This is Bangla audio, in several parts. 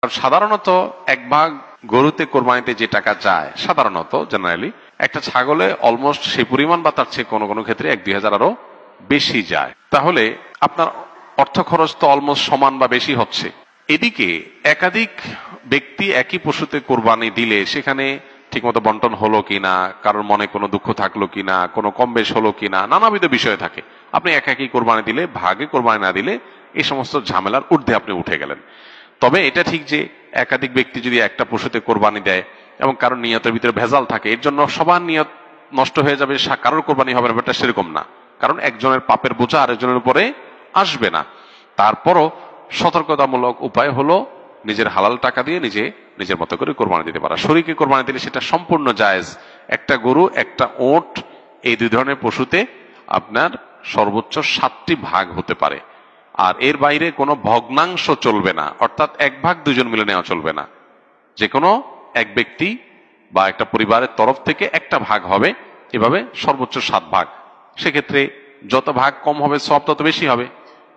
সাধারণত এক ভাগ গরুতে কোরবানিতে যে টাকা যায়, সাধারণত জেনারেলি একটা ছাগলে অলমোস্ট সেই পরিমাণ বা তার চেয়ে কোনো কোনো ক্ষেত্রে 1-2 হাজার আরো বেশি যায়। তাহলে আপনার অর্থ খরচ তো অলমোস্ট সমান বা বেশি হচ্ছে। এদিকে একাধিক ব্যক্তি একই পশুতে কোরবানি দিলে সেখানে ঠিকমতো বন্টন হলো কিনা, কারোর মনে কোনো দুঃখ থাকলো কিনা, কোনো কম বেশ হলো কিনা, নানাবিধ বিষয় থাকে। আপনি একাকি কোরবানি দিলে, ভাগে কোরবানি না দিলে এই সমস্ত ঝামেলার ঊর্ধ্বে আপনি উঠে গেলেন। তবে এটা ঠিক যে একাধিক ব্যক্তি যদি একটা পশুতে কোরবানি দেয় এবং কারোর নিয়তের ভিতরে ভেজাল থাকে, এর জন্য সবার নিয়ত নষ্ট হয়ে যাবে, কারোর কোরবানি হবে না, ব্যাপারটা সেরকম না। কারণ একজনের পাপের বোঝা আরেকজনের উপরে আসবে না। তারপরও সতর্কতামূলক উপায় হলো নিজের হালাল টাকা দিয়ে নিজে নিজের মতো করে কোরবানি দিতে পারা। শরীকে কোরবানি দিলে সেটা সম্পূর্ণ জায়েজ। একটা গরু, একটা ওট, এই দুই ধরনের পশুতে আপনার সর্বোচ্চ 7টি ভাগ হতে পারে। আর এর বাইরে কোনো ভগ্নাংশ চলবে না, অর্থাৎ এক ভাগ দুজন মিলে নেওয়া চলবে না। যে কোনো এক ব্যক্তি বা একটা পরিবারের তরফ থেকে একটা ভাগ হবে, এভাবে সর্বোচ্চ 7 ভাগ। সেক্ষেত্রে যত ভাগ কম হবে সব তত বেশি হবে।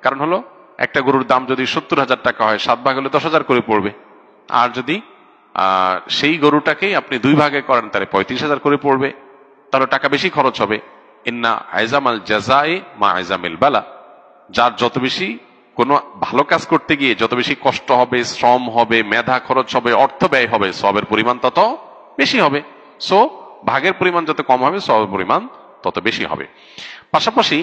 কারণ হলো একটা গরুর দাম যদি 70,000 টাকা হয়, 7 ভাগ হলে 10,000 করে পড়বে। আর যদি সেই গরুটাকেই আপনি 2 ভাগে করেন তাহলে 35,000 করে পড়বে, তাহলে টাকা বেশি খরচ হবে। ইন্না আইজামাল জাযাই মা আইজামিল বালা। যার যত বেশি কোনো ভালো কাজ করতে গিয়ে যত বেশি কষ্ট হবে, শ্রম হবে, মেধা খরচ হবে, অর্থ ব্যয় হবে, সবের পরিমাণ তত বেশি হবে। সো ভাগের পরিমাণ যত কম হবে সবের পরিমাণ তত বেশি হবে। পাশাপাশি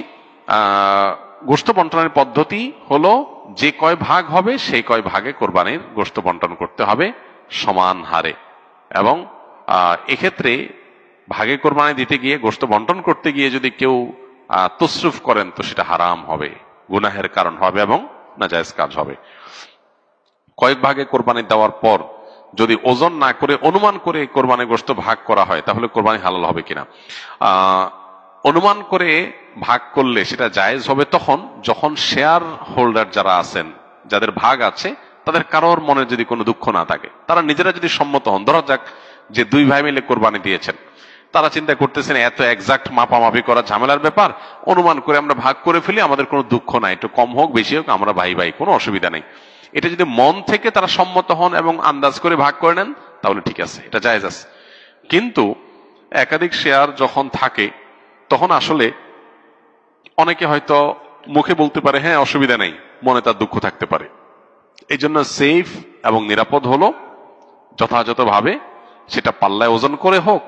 গোশত বন্টনের পদ্ধতি হলো যে কয় ভাগ হবে সেই কয় ভাগে কোরবানির গোশত বন্টন করতে হবে সমান হারে। এবং এক্ষেত্রে ভাগে কোরবানি দিতে গিয়ে, গোশত বন্টন করতে গিয়ে যদি কেউ তসরুফ করেন তো সেটা হারাম হবে, গুনাহের কারণ হবে এবং নাজায়েজ কাজ হবে। কয়েক ভাগে কোরবানি দেওয়ার পর যদি ওজন না করে অনুমান করে কোরবানি গোশত ভাগ করা হয় তাহলে কোরবানি হালাল হবে কিনা। অনুমান করে ভাগ করলে সেটা জায়েজ হবে তখন যখন শেয়ার হোল্ডার যারা আছেন, যাদের ভাগ আছে, তাদের কারোর মনে যদি কোনো দুঃখ না থাকে, তারা নিজেরা যদি সম্মত হন। ধরা যাক যে 2 ভাই মিলে কোরবানি দিয়েছেন, তারা চিন্তা করতেছেন এত এক্সাক্ট মাপামাপি করা ঝামেলার ব্যাপার, অনুমান করে আমরা ভাগ করে ফেলি, আমাদের কোনো দুঃখ নাই, একটু কম হোক বেশি হোক আমরা ভাই ভাই, কোনো অসুবিধা নেই। এটা যদি মন থেকে তারা সম্মত হন এবং আন্দাজ করে ভাগ করে নেন তাহলে ঠিক আছে, এটা জায়েজ আছে। কিন্তু একাধিক শেয়ার যখন থাকে তখন আসলে অনেকে হয়তো মুখে বলতে পারে হ্যাঁ অসুবিধা নেই, মনে তার দুঃখ থাকতে পারে। এই জন্য সেফ এবং নিরাপদ হলো যথাযথভাবে সেটা পাল্লায় ওজন করে হোক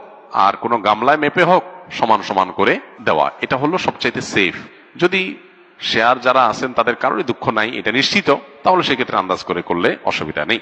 আর কোনো গামলায় মেপে হোক সমান সমান করে দেওয়া, এটা হলো সবচাইতে সেফ। যদি শেয়ার যারা আছেন তাদের কারোরই দুঃখ নাই এটা নিশ্চিত, তাহলে সেক্ষেত্রে আন্দাজ করে করলে অসুবিধা নেই।